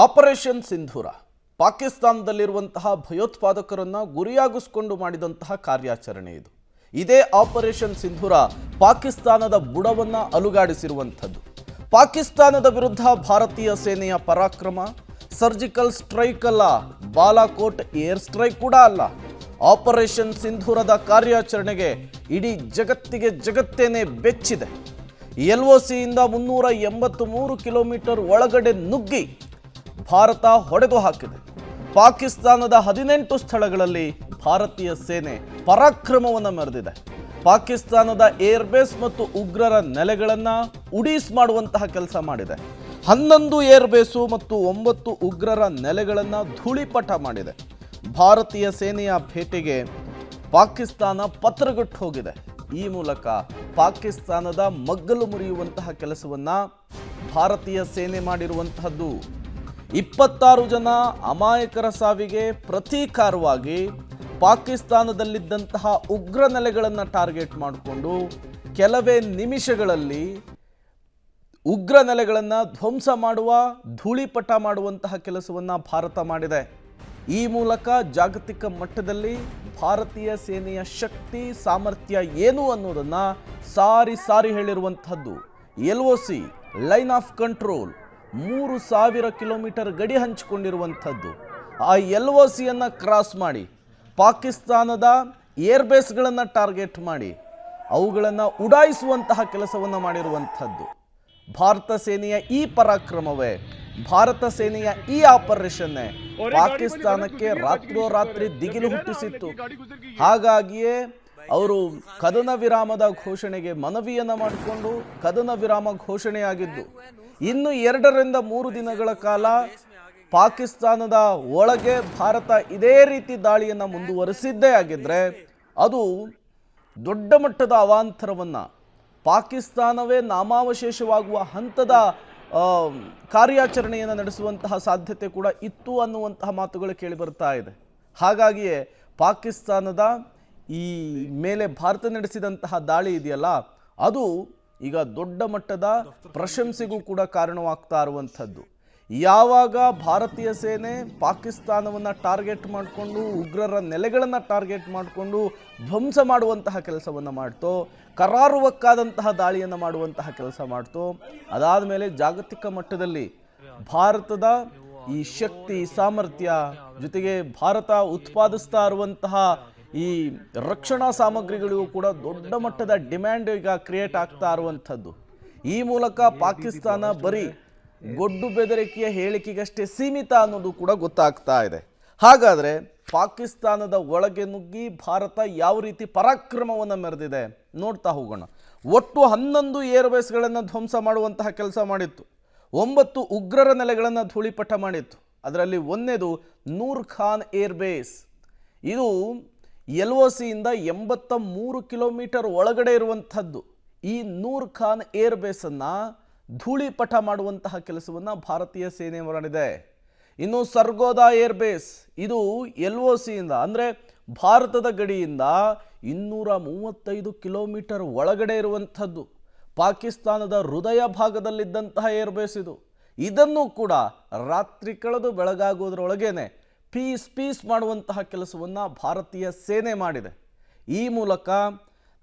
Operation ಸಿಂಧೂರ ಪಾಕಿಸ್ತಾನದಲ್ಲಿರುವಂತಹ ಭಯೋತ್ಪಾದಕರನ್ನು ಗುರಿಯಾಗಿಸಿಕೊಂಡು ಮಾಡಿದಂತಹ ಕಾರ್ಯಾಚರಣೆ ಇದು. ಇದೇ ಆಪರೇಷನ್ ಸಿಂಧೂರ ಪಾಕಿಸ್ತಾನದ ಬುಡವನ್ನು ಅಲುಗಾಡಿಸಿರುವಂಥದ್ದು. ಪಾಕಿಸ್ತಾನದ ವಿರುದ್ಧ ಭಾರತೀಯ ಸೇನೆಯ ಪರಾಕ್ರಮ ಸರ್ಜಿಕಲ್ ಸ್ಟ್ರೈಕ್ ಅಲ್ಲ, ಬಾಲಾಕೋಟ್ ಏರ್ ಸ್ಟ್ರೈಕ್ ಕೂಡ ಅಲ್ಲ. ಆಪರೇಷನ್ ಸಿಂಧೂರದ ಕಾರ್ಯಾಚರಣೆಗೆ ಇಡೀ ಜಗತ್ತೇನೆ ಬೆಚ್ಚಿದೆ. LOCಯಿಂದ 383 ಕಿಲೋಮೀಟರ್ ಒಳಗಡೆ ನುಗ್ಗಿ ಭಾರತ ಹೊಡೆದು ಹಾಕಿದೆ. ಪಾಕಿಸ್ತಾನದ 18 ಸ್ಥಳಗಳಲ್ಲಿ ಭಾರತೀಯ ಸೇನೆ ಪರಾಕ್ರಮವನ್ನು ಮೆರೆದಿದೆ. ಪಾಕಿಸ್ತಾನದ ಏರ್ಬೇಸ್ ಮತ್ತು ಉಗ್ರರ ನೆಲೆಗಳನ್ನು ಉಡೀಸ್ ಮಾಡುವಂತಹ ಕೆಲಸ ಮಾಡಿದೆ. 11 ಏರ್ಬೇಸು ಮತ್ತು 9 ಉಗ್ರರ ನೆಲೆಗಳನ್ನು ಧೂಳಿಪಟ ಮಾಡಿದೆ. ಭಾರತೀಯ ಸೇನೆಯ ಭೇಟಿಗೆ ಪಾಕಿಸ್ತಾನ ಪತ್ರಗಟ್ಟು ಹೋಗಿದೆ. ಈ ಮೂಲಕ ಪಾಕಿಸ್ತಾನದ ಮಗ್ಗಲು ಮುರಿಯುವಂತಹ ಕೆಲಸವನ್ನು ಭಾರತೀಯ ಸೇನೆ ಮಾಡಿರುವಂತಹದ್ದು. 26 ಜನ ಅಮಾಯಕರ ಸಾವಿಗೆ ಪ್ರತೀಕಾರವಾಗಿ ಪಾಕಿಸ್ತಾನದಲ್ಲಿದ್ದಂತಹ ಉಗ್ರ ನೆಲೆಗಳನ್ನು ಟಾರ್ಗೆಟ್ ಮಾಡಿಕೊಂಡು ಕೆಲವೇ ನಿಮಿಷಗಳಲ್ಲಿ ಉಗ್ರ ನೆಲೆಗಳನ್ನು ಧ್ವಂಸ ಮಾಡುವ, ಧೂಳಿಪಟ ಮಾಡುವಂತಹ ಕೆಲಸವನ್ನು ಭಾರತ ಮಾಡಿದೆ. ಈ ಮೂಲಕ ಜಾಗತಿಕ ಮಟ್ಟದಲ್ಲಿ ಭಾರತೀಯ ಸೇನೆಯ ಶಕ್ತಿ ಸಾಮರ್ಥ್ಯ ಏನು ಅನ್ನೋದನ್ನು ಸಾರಿ ಹೇಳಿರುವಂತಹದ್ದು. LOC line of control 3000 kilometre ಗಡಿ ಹಂಚಿಕೊಂಡಿರುವಂಥದ್ದು. ಆ LOCಯನ್ನು ಕ್ರಾಸ್ ಮಾಡಿ ಪಾಕಿಸ್ತಾನದ ಏರ್ಬೇಸ್ಗಳನ್ನು ಟಾರ್ಗೆಟ್ ಮಾಡಿ ಅವುಗಳನ್ನು ಉಡಾಯಿಸುವಂತಹ ಕೆಲಸವನ್ನು ಮಾಡಿರುವಂಥದ್ದು. ಭಾರತ ಸೇನೆಯ ಈ ಪರಾಕ್ರಮವೇ, ಭಾರತ ಸೇನೆಯ ಈ ಆಪರೇಷನ್ನೇ ಪಾಕಿಸ್ತಾನಕ್ಕೆ ರಾತ್ರೋರಾತ್ರಿ ದಿಗಿಲು ಹುಟ್ಟಿಸಿತ್ತು. ಹಾಗಾಗಿಯೇ ಅವರು ಕದನ ವಿರಾಮದ ಘೋಷಣೆಗೆ ಮನವಿಯನ್ನು ಮಾಡಿಕೊಂಡು ಕದನ ವಿರಾಮ ಘೋಷಣೆಯಾಗಿದ್ದು. ಇನ್ನು 2 ರಿಂದ 3 ದಿನಗಳ ಕಾಲ ಪಾಕಿಸ್ತಾನದ ಒಳಗೆ ಭಾರತ ಇದೇ ರೀತಿ ದಾಳಿಯನ್ನು ಮುಂದುವರಿಸಿದ್ದೇ ಆಗಿದ್ರೆ ಅದು ದೊಡ್ಡ ಮಟ್ಟದ ಅವಾಂತರವನ್ನು, ಪಾಕಿಸ್ತಾನವೇ ನಾಮಾವಶೇಷವಾಗುವ ಹಂತದ ಕಾರ್ಯಾಚರಣೆಯನ್ನು ನಡೆಸುವಂತಹ ಸಾಧ್ಯತೆ ಕೂಡ ಇತ್ತು ಅನ್ನುವಂತಹ ಮಾತುಗಳು ಕೇಳಿಬರ್ತಾ ಇದೆ. ಹಾಗಾಗಿಯೇ ಪಾಕಿಸ್ತಾನದ ಈ ಮೇಲೆ ಭಾರತ ನಡೆಸಿದಂತಹ ದಾಳಿ ಇದೆಯಲ್ಲ, ಅದು ಈಗ ದೊಡ್ಡ ಮಟ್ಟದ ಪ್ರಶಂಸೆಗೂ ಕೂಡ ಕಾರಣವಾಗ್ತಾ ಇರುವಂಥದ್ದು. ಯಾವಾಗ ಭಾರತೀಯ ಸೇನೆ ಪಾಕಿಸ್ತಾನವನ್ನು ಟಾರ್ಗೆಟ್ ಮಾಡಿಕೊಂಡು ಉಗ್ರರ ನೆಲೆಗಳನ್ನು ಟಾರ್ಗೆಟ್ ಮಾಡಿಕೊಂಡು ಧ್ವಂಸ ಮಾಡುವಂತಹ ಕೆಲಸವನ್ನು ಮಾಡ್ತೋ, ಕರಾರುವಕ್ಕಾದಂತಹ ದಾಳಿಯನ್ನು ಮಾಡುವಂತಹ ಕೆಲಸ ಮಾಡ್ತೋ, ಅದಾದ ಮೇಲೆ ಜಾಗತಿಕ ಮಟ್ಟದಲ್ಲಿ ಭಾರತದ ಈ ಶಕ್ತಿ ಸಾಮರ್ಥ್ಯ ಜೊತೆಗೆ ಭಾರತ ಉತ್ಪಾದಿಸ್ತಾ ಇರುವಂತಹ ಈ ರಕ್ಷಣಾ ಸಾಮಗ್ರಿಗಳಿಗೂ ಕೂಡ ದೊಡ್ಡ ಮಟ್ಟದ ಡಿಮ್ಯಾಂಡ್ ಈಗ ಕ್ರಿಯೇಟ್ ಆಗ್ತಾ ಇರುವಂಥದ್ದು. ಈ ಮೂಲಕ ಪಾಕಿಸ್ತಾನ ಬರೀ ಗೊಡ್ಡು ಬೆದರಿಕೆಯ ಹೇಳಿಕೆಗಷ್ಟೇ ಸೀಮಿತ ಅನ್ನೋದು ಕೂಡ ಗೊತ್ತಾಗ್ತಾ ಇದೆ. ಹಾಗಾದರೆ ಪಾಕಿಸ್ತಾನದ ಒಳಗೆ ನುಗ್ಗಿ ಭಾರತ ಯಾವ ರೀತಿ ಪರಾಕ್ರಮವನ್ನು ಮೆರೆದಿದೆ ನೋಡ್ತಾ ಹೋಗೋಣ. ಒಟ್ಟು 11 ಏರ್ಬೇಸ್ಗಳನ್ನು ಧ್ವಂಸ ಮಾಡುವಂತಹ ಕೆಲಸ ಮಾಡಿತ್ತು. 9 ಉಗ್ರರ ನೆಲೆಗಳನ್ನು ಧೂಳಿಪಟ ಮಾಡಿತ್ತು. ಅದರಲ್ಲಿ ಒಂದನೇದು ನೂರ್ ಖಾನ್ ಏರ್ಬೇಸ್. ಇದು LOCಯಿಂದ 83 ಕಿಲೋಮೀಟರ್ ಒಳಗಡೆ ಇರುವಂಥದ್ದು. ಈ ನೂರ್ ಖಾನ್ ಏರ್ಬೇಸನ್ನು ಧೂಳಿಪಟ ಮಾಡುವಂತಹ ಕೆಲಸವನ್ನು ಭಾರತೀಯ ಸೇನೆ ಮಾಡಿದೆ. ಇನ್ನು ಸರ್ಗೋದಾ ಏರ್ಬೇಸ್, ಇದು LOCಯಿಂದ ಅಂದರೆ ಭಾರತದ ಗಡಿಯಿಂದ 235 ಕಿಲೋಮೀಟರ್ ಒಳಗಡೆ ಇರುವಂಥದ್ದು. ಪಾಕಿಸ್ತಾನದ ಹೃದಯ ಭಾಗದಲ್ಲಿದ್ದಂತಹ ಏರ್ಬೇಸ್ ಇದು. ಇದನ್ನು ಕೂಡ ರಾತ್ರಿ ಕಳೆದು ಬೆಳಗಾಗೋದ್ರೊಳಗೇನೆ ಪೀಸ್ ಮಾಡುವಂತಹ ಕೆಲಸವನ್ನು ಭಾರತೀಯ ಸೇನೆ ಮಾಡಿದೆ. ಈ ಮೂಲಕ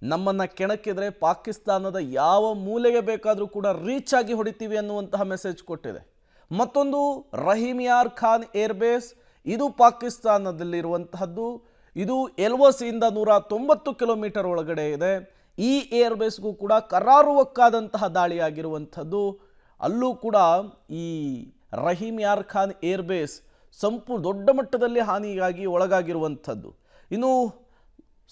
ನಮ್ಮನ್ನು ಕೆಣಕಿದರೆ ಪಾಕಿಸ್ತಾನದ ಯಾವ ಮೂಲೆಗೆ ಬೇಕಾದರೂ ಕೂಡ ರೀಚ್ ಆಗಿ ಹೊಡಿತೀವಿ ಅನ್ನುವಂತಹ ಮೆಸೇಜ್ ಕೊಟ್ಟಿದೆ. ಮತ್ತೊಂದು ರಹೀಮ್ ಯಾರ್ ಖಾನ್ ಏರ್ಬೇಸ್, ಇದು ಪಾಕಿಸ್ತಾನದಲ್ಲಿರುವಂತಹದ್ದು. ಇದು LOCಯಿಂದ 190 ಕಿಲೋಮೀಟರ್ ಒಳಗಡೆ ಇದೆ. ಈ ಏರ್ಬೇಸ್ಗೂ ಕೂಡ ಕರಾರುವಕ್ಕಾದಂತಹ ದಾಳಿಯಾಗಿರುವಂಥದ್ದು. ಅಲ್ಲೂ ಕೂಡ ಈ ರಹೀಮ್ ಯಾರ್ ಖಾನ್ ಏರ್ಬೇಸ್ ದೊಡ್ಡ ಮಟ್ಟದಲ್ಲಿ ಹಾನಿಗಾಗಿ ಒಳಗಾಗಿರುವಂಥದ್ದು. ಇನ್ನು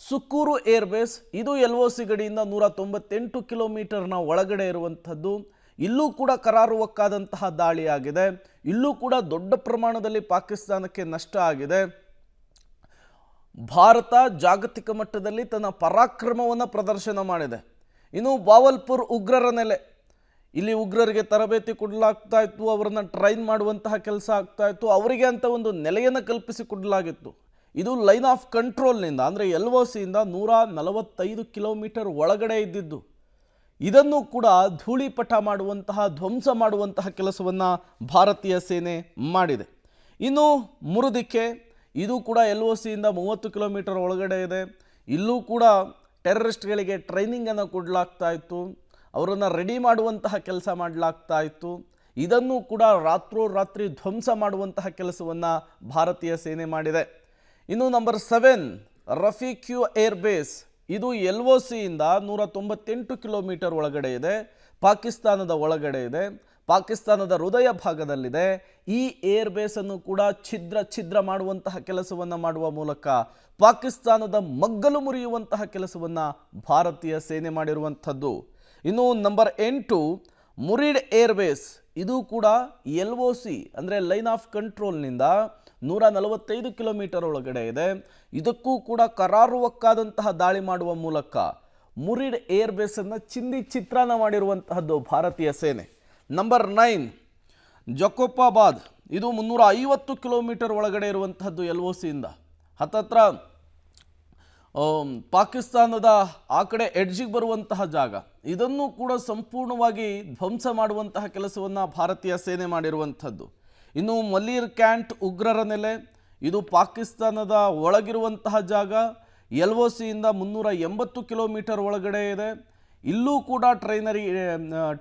ಸುಕೂರು ಏರ್ಬೇಸ್, ಇದು LOC ಗಡಿಯಿಂದ 198 ಕಿಲೋಮೀಟರ್ನ ಒಳಗಡೆ ಇರುವಂಥದ್ದು. ಇಲ್ಲೂ ಕೂಡ ಕರಾರುವಕ್ಕಾದಂತಹ ದಾಳಿಯಾಗಿದೆ. ಇಲ್ಲೂ ಕೂಡ ದೊಡ್ಡ ಪ್ರಮಾಣದಲ್ಲಿ ಪಾಕಿಸ್ತಾನಕ್ಕೆ ನಷ್ಟ ಆಗಿದೆ. ಭಾರತ ಜಾಗತಿಕ ಮಟ್ಟದಲ್ಲಿ ತನ್ನ ಪರಾಕ್ರಮವನ್ನು ಪ್ರದರ್ಶನ ಮಾಡಿದೆ. ಇನ್ನು ಬಾವಲ್ಪುರ್ ಉಗ್ರರ ನೆಲೆ, ಇಲ್ಲಿ ಉಗ್ರರಿಗೆ ತರಬೇತಿ ಕೊಡಲಾಗ್ತಾ ಇತ್ತು, ಅವರನ್ನು ಟ್ರೈನ್ ಮಾಡುವಂತಹ ಕೆಲಸ ಆಗ್ತಾ ಇತ್ತು, ಅವರಿಗೆ ಅಂತ ಒಂದು ನೆಲೆಯನ್ನು ಕಲ್ಪಿಸಿಕೊಡಲಾಗಿತ್ತು. ಇದು ಲೈನ್ ಆಫ್ ಕಂಟ್ರೋಲ್ನಿಂದ ಅಂದರೆ LOCಯಿಂದ 145 ಕಿಲೋಮೀಟರ್ ಒಳಗಡೆ ಇದ್ದಿದ್ದು. ಇದನ್ನು ಕೂಡ ಧೂಳಿಪಟ ಮಾಡುವಂತಹ ಧ್ವಂಸ ಮಾಡುವಂತಹ ಕೆಲಸವನ್ನು ಭಾರತೀಯ ಸೇನೆ ಮಾಡಿದೆ. ಇನ್ನು ಮುರುದಿಕೆ, ಇದು ಕೂಡ LOCಯಿಂದ 30 ಕಿಲೋಮೀಟರ್ ಒಳಗಡೆ ಇದೆ. ಇಲ್ಲೂ ಕೂಡ ಟೆರರಿಸ್ಟ್ಗಳಿಗೆ ಟ್ರೈನಿಂಗನ್ನು ಕೊಡಲಾಗ್ತಾ ಇತ್ತು, ಅವರನ್ನು ರೆಡಿ ಮಾಡುವಂತಹ ಕೆಲಸ ಮಾಡಲಾಗ್ತಾ ಇತ್ತು. ಇದನ್ನು ಕೂಡ ರಾತ್ರೋರಾತ್ರಿ ಧ್ವಂಸ ಮಾಡುವಂತಹ ಕೆಲಸವನ್ನು ಭಾರತೀಯ ಸೇನೆ ಮಾಡಿದೆ. ಇನ್ನು ನಂಬರ್ 7 ರಫೀಕ್ಯೂ ಏರ್ಬೇಸ್, ಇದು LOCಯಿಂದ 198 ಕಿಲೋಮೀಟರ್ ಒಳಗಡೆ ಇದೆ, ಪಾಕಿಸ್ತಾನದ ಒಳಗಡೆ ಇದೆ, ಪಾಕಿಸ್ತಾನದ ಹೃದಯ ಭಾಗದಲ್ಲಿದೆ. ಈ ಏರ್ಬೇಸನ್ನು ಕೂಡ ಛಿದ್ರ ಮಾಡುವಂತಹ ಕೆಲಸವನ್ನು ಮಾಡುವ ಮೂಲಕ ಪಾಕಿಸ್ತಾನದ ಮಗ್ಗಲು ಮುರಿಯುವಂತಹ ಕೆಲಸವನ್ನು ಭಾರತೀಯ ಸೇನೆ ಮಾಡಿರುವಂಥದ್ದು. ಇನ್ನು ನಂಬರ್ 8 ಮುರಿಡ್ ಏರ್ಬೇಸ್, ಇದು ಕೂಡ LOC ಅಂದರೆ ಲೈನ್ ಆಫ್ ಕಂಟ್ರೋಲ್ನಿಂದ 145 ಕಿಲೋಮೀಟರ್ ಒಳಗಡೆ ಇದೆ. ಇದಕ್ಕೂ ಕೂಡ ಕರಾರುವಕ್ಕಾದಂತಹ ದಾಳಿ ಮಾಡುವ ಮೂಲಕ ಮುರಿಡ್ ಏರ್ಬೇಸನ್ನು ಚಿತ್ರಾನ್ನ ಮಾಡಿರುವಂತಹದ್ದು ಭಾರತೀಯ ಸೇನೆ. ನಂಬರ್ 9 ಜಕೋಪಾಬಾದ್, ಇದು 350 ಕಿಲೋಮೀಟರ್ ಒಳಗಡೆ ಇರುವಂತಹದ್ದು LOCಯಿಂದ. ಹತ್ತತ್ರ ಪಾಕಿಸ್ತಾನದ ಆ ಕಡೆ ಎಡ್ಜಿಗೆ ಬರುವಂತಹ ಜಾಗ. ಇದನ್ನು ಕೂಡ ಸಂಪೂರ್ಣವಾಗಿ ಧ್ವಂಸ ಮಾಡುವಂತಹ ಕೆಲಸವನ್ನು ಭಾರತೀಯ ಸೇನೆ ಮಾಡಿರುವಂಥದ್ದು. ಇನ್ನು ಮಲೀರ್ ಕ್ಯಾಂಟ್ ಉಗ್ರರ ನೆಲೆ, ಇದು ಪಾಕಿಸ್ತಾನದ ಒಳಗಿರುವಂತಹ ಜಾಗ. LOCಯಿಂದ 380 ಕಿಲೋಮೀಟರ್ ಒಳಗಡೆ ಇದೆ. ಇಲ್ಲೂ ಕೂಡ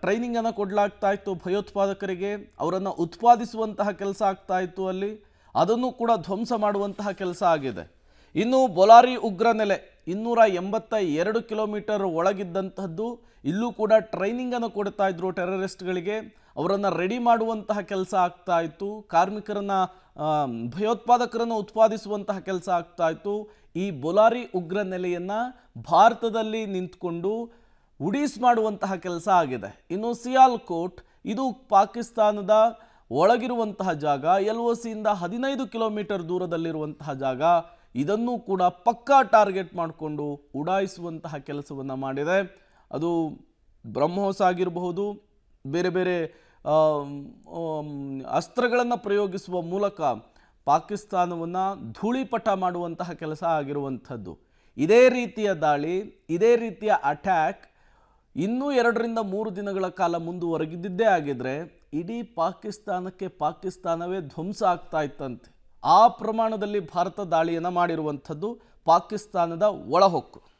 ಟ್ರೈನಿಂಗನ್ನು ಕೊಡಲಾಗ್ತಾ ಇತ್ತು ಭಯೋತ್ಪಾದಕರಿಗೆ, ಅವರನ್ನು ಉತ್ಪಾದಿಸುವಂತಹ ಕೆಲಸ ಆಗ್ತಾ ಇತ್ತು ಅಲ್ಲಿ, ಅದನ್ನು ಕೂಡ ಧ್ವಂಸ ಮಾಡುವಂತಹ ಕೆಲಸ ಆಗಿದೆ. ಇನ್ನು ಬೊಲಾರಿ ಉಗ್ರ ನೆಲೆ 282 ಕಿಲೋಮೀಟರ್ ಒಳಗಿದ್ದಂಥದ್ದು, ಇಲ್ಲೂ ಕೂಡ ಟ್ರೈನಿಂಗನ್ನು ಕೊಡ್ತಾ ಇದ್ರು ಟೆರರಿಸ್ಟ್ಗಳಿಗೆ, ಅವರನ್ನು ರೆಡಿ ಮಾಡುವಂತಹ ಕೆಲಸ ಆಗ್ತಾ ಇತ್ತು, ಕಾರ್ಮಿಕರನ್ನು ಭಯೋತ್ಪಾದಕರನ್ನು ಉತ್ಪಾದಿಸುವಂತಹ ಕೆಲಸ ಆಗ್ತಾ ಇತ್ತು. ಈ ಬೊಲಾರಿ ಉಗ್ರ ನೆಲೆಯನ್ನು ಭಾರತದಲ್ಲಿ ನಿಂತ್ಕೊಂಡು ಉಡೀಸ್ ಮಾಡುವಂತಹ ಕೆಲಸ ಆಗಿದೆ. ಇನ್ನು ಸಿಯಾಲ್ಕೋಟ್, ಇದು ಪಾಕಿಸ್ತಾನದ ಒಳಗಿರುವಂತಹ ಜಾಗ, LOCಯಿಂದ 15 ಕಿಲೋಮೀಟರ್ ದೂರದಲ್ಲಿರುವಂತಹ ಜಾಗ. ಇದನ್ನು ಕೂಡ ಪಕ್ಕಾ ಟಾರ್ಗೆಟ್ ಮಾಡಿಕೊಂಡು ಉಡಾಯಿಸುವಂತಹ ಕೆಲಸವನ್ನು ಮಾಡಿದೆ. ಅದು ಬ್ರಹ್ಮೋಸ್ ಆಗಿರಬಹುದು, ಬೇರೆ ಬೇರೆ ಅಸ್ತ್ರಗಳನ್ನು ಪ್ರಯೋಗಿಸುವ ಮೂಲಕ ಪಾಕಿಸ್ತಾನವನ್ನು ಧೂಳಿಪಟ ಮಾಡುವಂತಹ ಕೆಲಸ ಆಗಿರುವಂಥದ್ದು. ಇದೇ ರೀತಿಯ ದಾಳಿ, ಇದೇ ರೀತಿಯ ಅಟ್ಯಾಕ್ ಇನ್ನೂ 2-3 ದಿನಗಳ ಕಾಲ ಮುಂದುವರೆದಿದ್ದೇ ಆಗಿದ್ರೆ ಇಡೀ ಪಾಕಿಸ್ತಾನವೇ ಧ್ವಂಸ ಆಗ್ತಾ ಇತ್ತಂತೆ. ಆ ಪ್ರಮಾಣದಲ್ಲಿ ಭಾರತ ದಾಳಿಯನ್ನು ಮಾಡಿರುವಂಥದ್ದು ಪಾಕಿಸ್ತಾನದ ಒಳಹೊಕ್ಕು.